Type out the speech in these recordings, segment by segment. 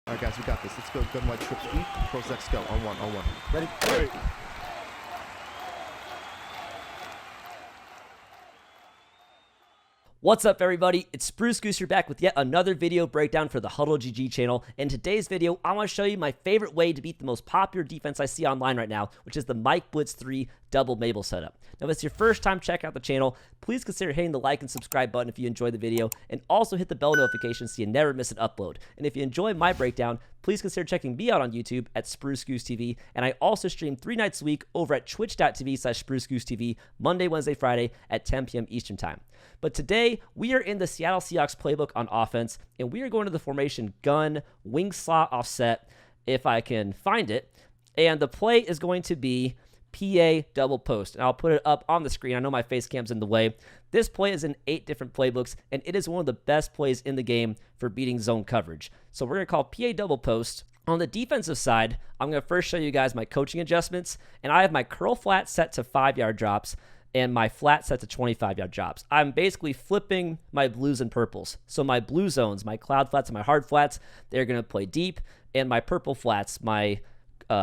All right, guys, we got this. Let's go. Gun wide trips deep. Pros X go. On one. Ready? Ready. What's up, everybody? It's Spruce Goose here, back with yet another video breakdown for the HuddleGG channel. In today's video, I want to show you my favorite way to beat the most popular defense I see online right now, which is the Mike Blitz 3 Double Mable setup. Now, if it's your first time checking out the channel, please consider hitting the like and subscribe button if you enjoyed the video, and also hit the bell notification so you never miss an upload. And if you enjoy my breakdown, please consider checking me out on YouTube at SpruceGooseTV, and I also stream 3 nights a week over at twitch.tv/SpruceGooseTV, Monday, Wednesday, Friday at 10 p.m. Eastern Time. But today, we are in the Seattle Seahawks playbook on offense, and we are going to the formation gun, wing slot offset, if I can find it. And the play is going to be PA double post. And I'll put it up on the screen. I know my face cam's in the way. This play is in 8 different playbooks, and it is one of the best plays in the game for beating zone coverage. So we're going to call PA double post. On the defensive side, I'm going to first show you guys my coaching adjustments, and I have my curl flat set to 5-yard drops and my flat set to 25-yard drops. I'm basically flipping my blues and purples. So my blue zones, my cloud flats and my hard flats, they're going to play deep, and my purple flats, my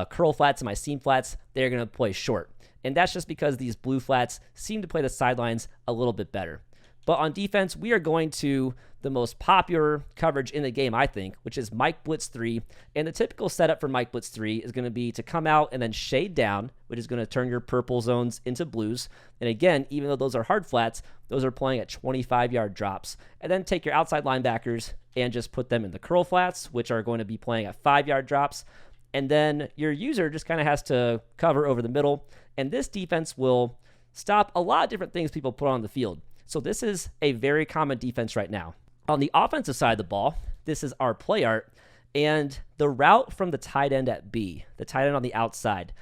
curl flats and my seam flats, they're going to play short. And that's just because these blue flats seem to play the sidelines a little bit better. But on defense, we are going to the most popular coverage in the game, I think, which is Mike Blitz 3. And the typical setup for Mike Blitz 3 is going to be to come out and then shade down, which is going to turn your purple zones into blues. And again, even though those are hard flats, those are playing at 25-yard drops. And then take your outside linebackers and just put them in the curl flats, which are going to be playing at 5-yard drops. And then your user just kind of has to cover over the middle. And this defense will stop a lot of different things people put on the field. So this is a very common defense right now. On the offensive side of the ball, this is our play art, and the route from the tight end at B, the tight end on the outside,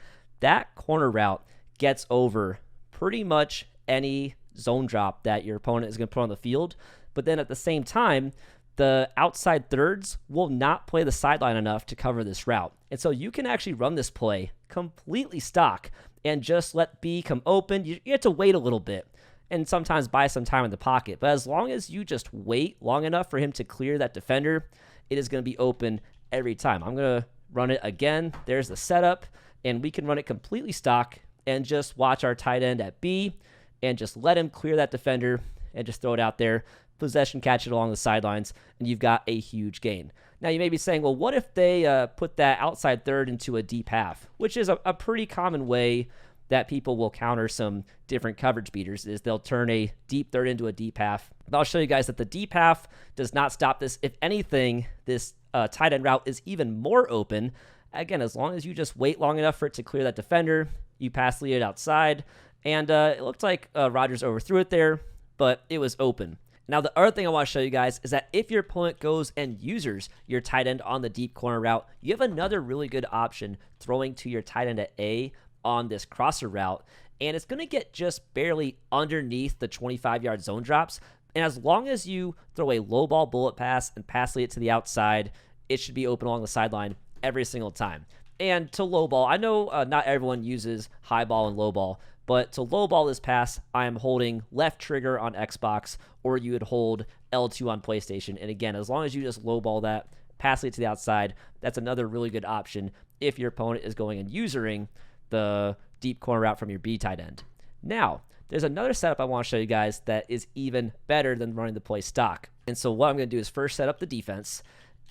that corner route gets over pretty much any zone drop that your opponent is going to put on the field. But then at the same time, the outside thirds will not play the sideline enough to cover this route. And so you can actually run this play completely stock and just let B come open. You have to wait a little bit and sometimes buy some time in the pocket. But as long as you just wait long enough for him to clear that defender, it is going to be open every time. I'm going to run it again. There's the setup, and we can run it completely stock and just watch our tight end at B and just let him clear that defender and just throw it out there. Possession, catch it along the sidelines, and you've got a huge gain. Now, you may be saying, well, what if they put that outside third into a deep half, which is a pretty common way that people will counter some different coverage beaters, is they'll turn a deep third into a deep half. But I'll show you guys that the deep half does not stop this. If anything, this tight end route is even more open. Again, as long as you just wait long enough for it to clear that defender, you pass lead it outside. And it looked like Rodgers overthrew it there, but it was open. Now, the other thing I want to show you guys is that if your opponent goes and uses your tight end on the deep corner route, you have another really good option throwing to your tight end at A on this crosser route, and it's going to get just barely underneath the 25-yard zone drops. And as long as you throw a low ball bullet pass and pass lead it to the outside, it should be open along the sideline every single time. And to low ball, I know not everyone uses high ball and low ball, but to low ball this pass, I am holding left trigger on Xbox, or you would hold L2 on PlayStation. And again, as long as you just low ball that, pass lead to the outside, that's another really good option if your opponent is going and using the deep corner route from your B tight end. Now, there's another setup I want to show you guys that is even better than running the play stock. And so what I'm going to do is first set up the defense.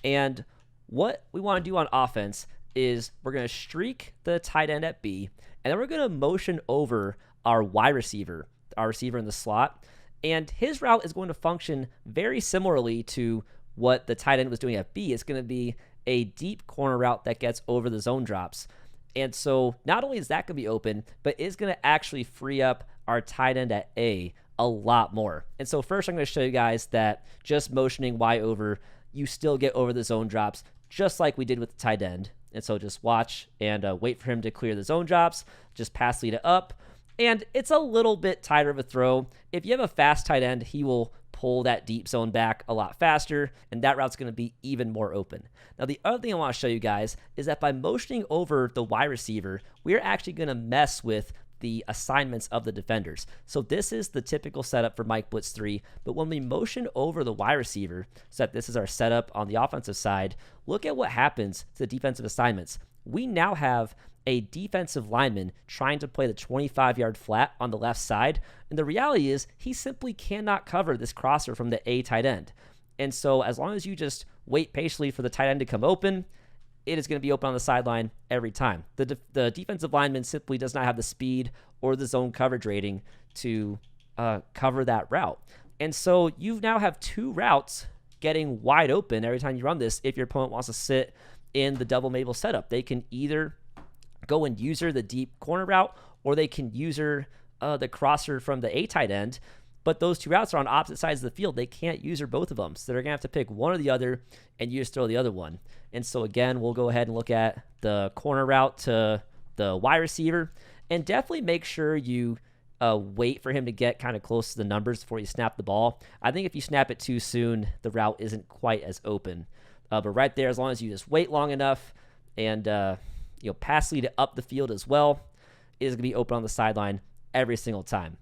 And what we want to do on offense is we're going to streak the tight end at B, and then we're going to motion over our wide receiver, our receiver in the slot. And his route is going to function very similarly to what the tight end was doing at B. It's going to be a deep corner route that gets over the zone drops. And so not only is that going to be open, but it's going to actually free up our tight end at A a lot more. And so first I'm going to show you guys that just motioning Y over, you still get over the zone drops, just like we did with the tight end. And so just watch and wait for him to clear the zone drops, just pass lead it up. And it's a little bit tighter of a throw. If you have a fast tight end, he will pull that deep zone back a lot faster, and that route's going to be even more open. Now, the other thing I want to show you guys is that by motioning over the wide receiver, we're actually going to mess with the assignments of the defenders. So this is the typical setup for Mike Blitz 3, but when we motion over the wide receiver, so that this is our setup on the offensive side, look at what happens to the defensive assignments. We now have a defensive lineman trying to play the 25-yard flat on the left side, and the reality is he simply cannot cover this crosser from the A tight end. And so as long as you just wait patiently for the tight end to come open, it is going to be open on the sideline every time. The defensive lineman simply does not have the speed or the zone coverage rating to cover that route. And so you now have two routes getting wide open every time you run this if your opponent wants to sit in the double Mable setup. They can either go and user the deep corner route, or they can user the crosser from the A tight end. But those two routes are on opposite sides of the field. They can't user both of them. So they're going to have to pick one or the other, and you just throw the other one. And so again, we'll go ahead and look at the corner route to the wide receiver, and definitely make sure you wait for him to get kind of close to the numbers before you snap the ball. I think if you snap it too soon, the route isn't quite as open. But right there, as long as you just wait long enough and pass lead it up the field as well, it is going to be open on the sideline every single time.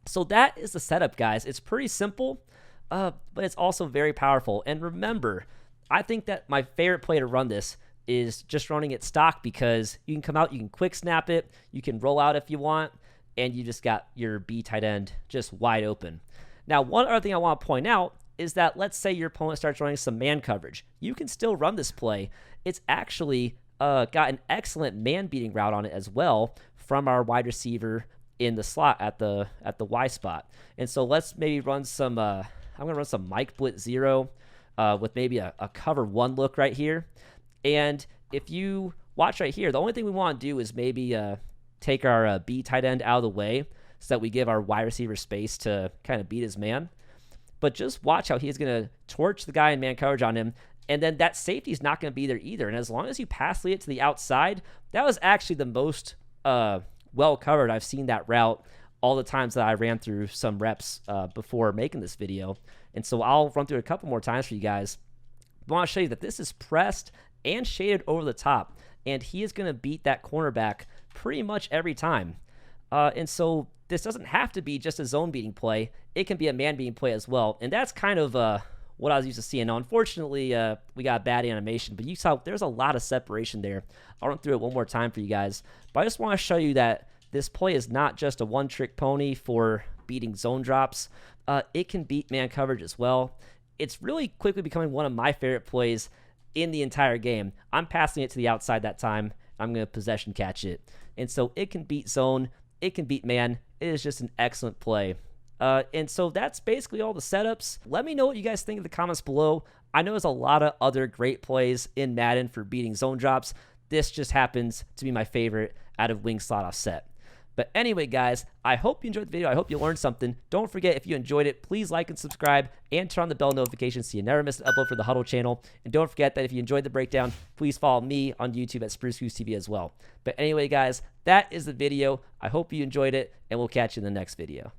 So that is the setup, guys. It's pretty simple, but it's also very powerful. And remember, I think that my favorite play to run this is just running it stock, because you can come out, you can quick snap it, you can roll out if you want, and you just got your B tight end just wide open. Now, one other thing I want to point out is that let's say your opponent starts running some man coverage. You can still run this play. It's actually got an excellent man beating route on it as well from our wide receiver in the slot at the Y spot. And so let's maybe run some, I'm gonna run some Mike Blitz 0 with maybe a cover 1 look right here. And if you watch right here, the only thing we want to do is maybe take our B tight end out of the way so that we give our wide receiver space to kind of beat his man. But just watch how he's going to torch the guy in man coverage on him, and then that safety is not going to be there either. And as long as you pass lead it to the outside, that was actually the most well covered I've seen that route all the times that I ran through some reps before making this video. And so I'll run through it a couple more times for you guys. I want to show you that this is pressed and shaded over the top, and he is going to beat that cornerback pretty much every time. And so this doesn't have to be just a zone beating play. It can be a man beating play as well. And that's kind of what I was used to seeing. Now, unfortunately, we got bad animation, but you saw there's a lot of separation there. I'll run through it one more time for you guys. But I just want to show you that this play is not just a one-trick pony for beating zone drops. It can beat man coverage as well. It's really quickly becoming one of my favorite plays in the entire game. I'm passing it to the outside that time. I'm going to possession catch it. And so it can beat zone. It can beat man. It is just an excellent play. And so that's basically all the setups. Let me know what you guys think in the comments below. I know there's a lot of other great plays in Madden for beating zone drops. This just happens to be my favorite out of wing slot offset. But anyway, guys, I hope you enjoyed the video. I hope you learned something. Don't forget, if you enjoyed it, please like and subscribe and turn on the bell notifications so you never miss an upload for the Huddle channel. And don't forget that if you enjoyed the breakdown, please follow me on YouTube at SpruceGooseTV as well. But anyway, guys, that is the video. I hope you enjoyed it, and we'll catch you in the next video.